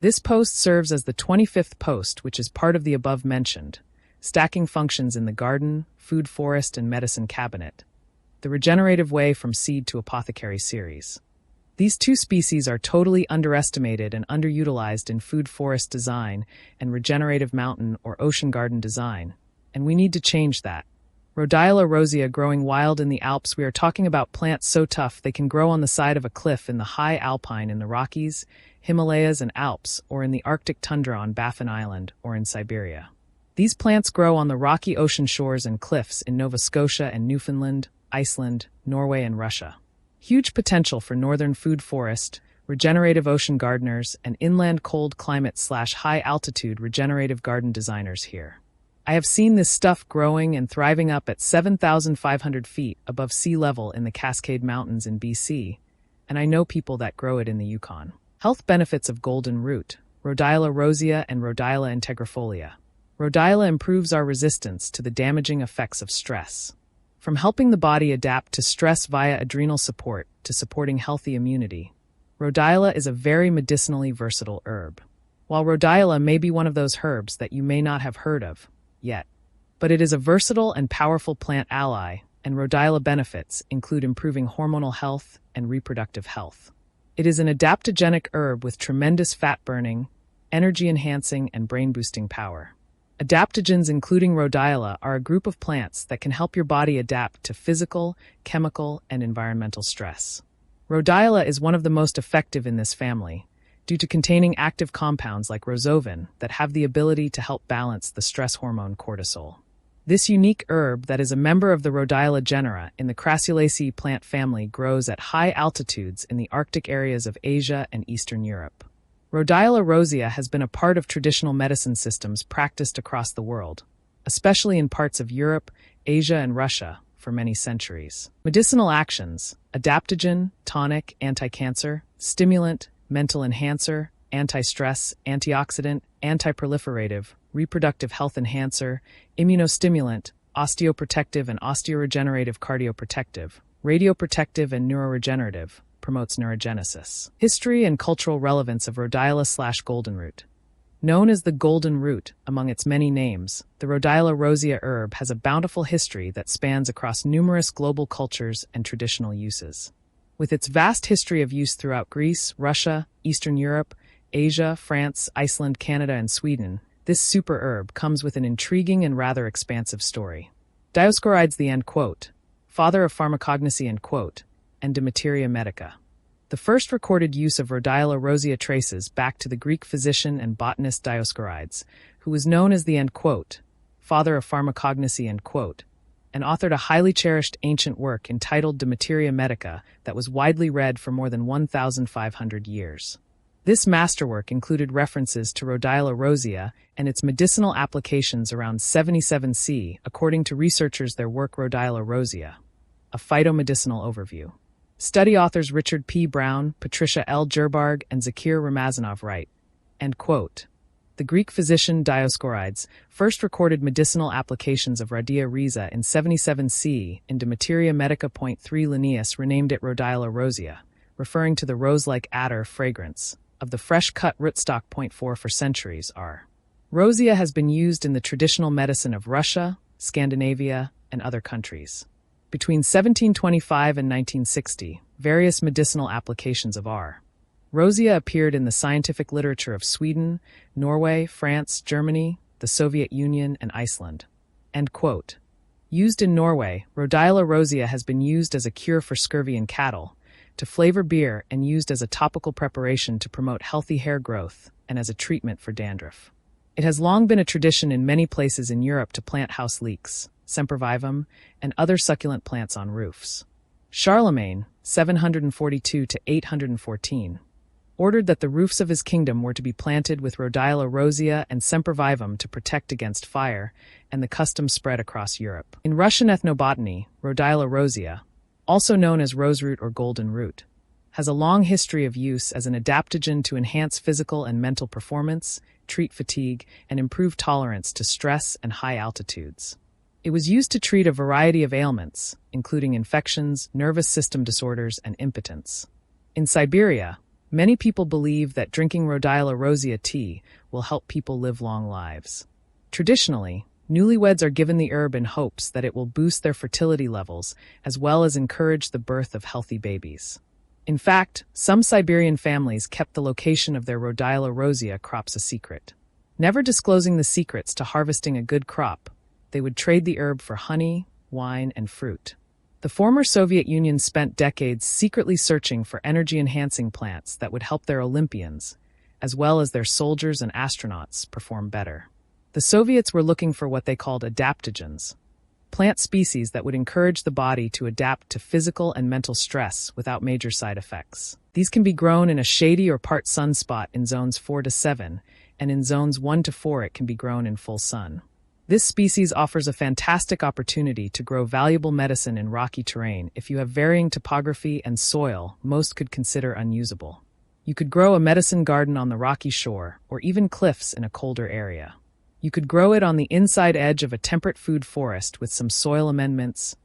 This post serves as the 25th post, which is part of the above mentioned, stacking functions in the garden, food forest, and medicine cabinet, the regenerative way from seed to apothecary series. These two species are totally underestimated and underutilized in food forest design and regenerative mountain or ocean garden design, and we need to change that. Rhodiola rosea growing wild in the Alps. We are talking about plants so tough they can grow on the side of a cliff in the high alpine in the Rockies, Himalayas, and Alps, or in the Arctic tundra on Baffin Island or in Siberia. These plants grow on the rocky ocean shores and cliffs in Nova Scotia and Newfoundland, Iceland, Norway, and Russia. Huge potential for northern food forest, regenerative ocean gardeners, and inland cold climate/high altitude regenerative garden designers here. I have seen this stuff growing and thriving up at 7,500 feet above sea level in the Cascade Mountains in BC, and I know people that grow it in the Yukon. Health benefits of golden root, Rhodiola rosea and Rhodiola integrifolia. Rhodiola improves our resistance to the damaging effects of stress. From helping the body adapt to stress via adrenal support to supporting healthy immunity, Rhodiola is a very medicinally versatile herb. While Rhodiola may be one of those herbs that you may not have heard of yet, but it is a versatile and powerful plant ally, and Rhodiola benefits include improving hormonal health and reproductive health. It is an adaptogenic herb with tremendous fat-burning, energy-enhancing, and brain-boosting power. Adaptogens including Rhodiola are a group of plants that can help your body adapt to physical, chemical, and environmental stress. Rhodiola is one of the most effective in this family, due to containing active compounds like rosovin that have the ability to help balance the stress hormone cortisol. This unique herb that is a member of the Rhodiola genera in the Crassulaceae plant family grows at high altitudes in the Arctic areas of Asia and Eastern Europe. Rhodiola rosea has been a part of traditional medicine systems practiced across the world, especially in parts of Europe, Asia, and Russia, for many centuries. Medicinal actions: adaptogen, tonic, anti-cancer, stimulant, mental enhancer, anti-stress, antioxidant, anti-proliferative, reproductive health enhancer, immunostimulant, osteoprotective and osteoregenerative, cardioprotective, radioprotective and neuroregenerative, promotes neurogenesis. History and cultural relevance of Rhodiola/goldenroot. Known as the golden root among its many names, the Rhodiola rosea herb has a bountiful history that spans across numerous global cultures and traditional uses. With its vast history of use throughout Greece, Russia, Eastern Europe, Asia, France, Iceland, Canada, and Sweden, this super herb comes with an intriguing and rather expansive story. Dioscorides, the end quote, father of pharmacognosy, end quote, and de materia medica. The first recorded use of Rhodiola rosea traces back to the Greek physician and botanist Dioscorides, who was known as the end quote, father of pharmacognosy, end quote, and authored a highly cherished ancient work entitled De Materia Medica that was widely read for more than 1,500 years. This masterwork included references to Rhodiola rosea and its medicinal applications around 77 C, according to researchers. Their work Rhodiola rosea, a phytomedicinal overview. Study authors Richard P. Brown, Patricia L. Gerbarg, and Zakir Ramazanov write, end quote, the Greek physician Dioscorides first recorded medicinal applications of Rhodiola rosea in 77 C in De Materia Medica. 3 Linnaeus renamed it Rhodiola rosea, referring to the rose-like attar fragrance of the fresh-cut rootstock. 4 For centuries, R. rosea has been used in the traditional medicine of Russia, Scandinavia, and other countries. Between 1725 and 1960, various medicinal applications of R. rosea appeared in the scientific literature of Sweden, Norway, France, Germany, the Soviet Union, and Iceland. End quote. Used in Norway, Rhodiola rosea has been used as a cure for scurvy in cattle, to flavor beer, and used as a topical preparation to promote healthy hair growth and as a treatment for dandruff. It has long been a tradition in many places in Europe to plant house leeks, sempervivum, and other succulent plants on roofs. Charlemagne, 742 to 814, ordered that the roofs of his kingdom were to be planted with Rhodiola rosea and sempervivum to protect against fire, and the custom spread across Europe. In Russian ethnobotany, Rhodiola rosea, also known as roseroot or golden root, has a long history of use as an adaptogen to enhance physical and mental performance, treat fatigue, and improve tolerance to stress and high altitudes. It was used to treat a variety of ailments, including infections, nervous system disorders, and impotence. In Siberia, Many people believe that drinking Rhodiola Rosea tea will help people live long lives. Traditionally, newlyweds are given the herb in hopes that it will boost their fertility levels as well as encourage the birth of healthy babies. In fact, some Siberian families kept the location of their Rhodiola Rosea crops a secret. Never disclosing the secrets to harvesting a good crop, they would trade the herb for honey, wine, and fruit. The former Soviet Union spent decades secretly searching for energy-enhancing plants that would help their Olympians, as well as their soldiers and astronauts, perform better. The Soviets were looking for what they called adaptogens, plant species that would encourage the body to adapt to physical and mental stress without major side effects. These can be grown in a shady or part sun spot in zones 4 to 7, and in zones 1 to 4 it can be grown in full sun. This species offers a fantastic opportunity to grow valuable medicine in rocky terrain. If you have varying topography and soil, most could consider unusable. You could grow a medicine garden on the rocky shore, or even cliffs in a colder area. You could grow it on the inside edge of a temperate food forest with some soil amendments,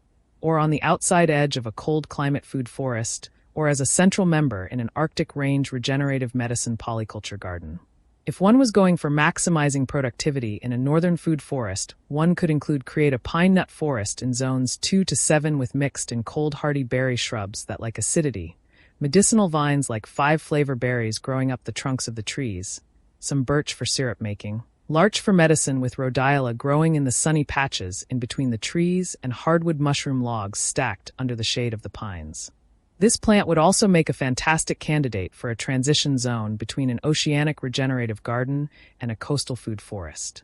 or on the outside edge of a cold climate food forest, or as a central member in an Arctic range regenerative medicine polyculture garden. If one was going for maximizing productivity in a northern food forest, one could create a pine nut forest in zones 2 to 7 with mixed and cold hardy berry shrubs that like acidity, medicinal vines like 5-flavor berries growing up the trunks of the trees, some birch for syrup making, larch for medicine with rhodiola growing in the sunny patches in between the trees, and hardwood mushroom logs stacked under the shade of the pines. This plant would also make a fantastic candidate for a transition zone between an oceanic regenerative garden and a coastal food forest.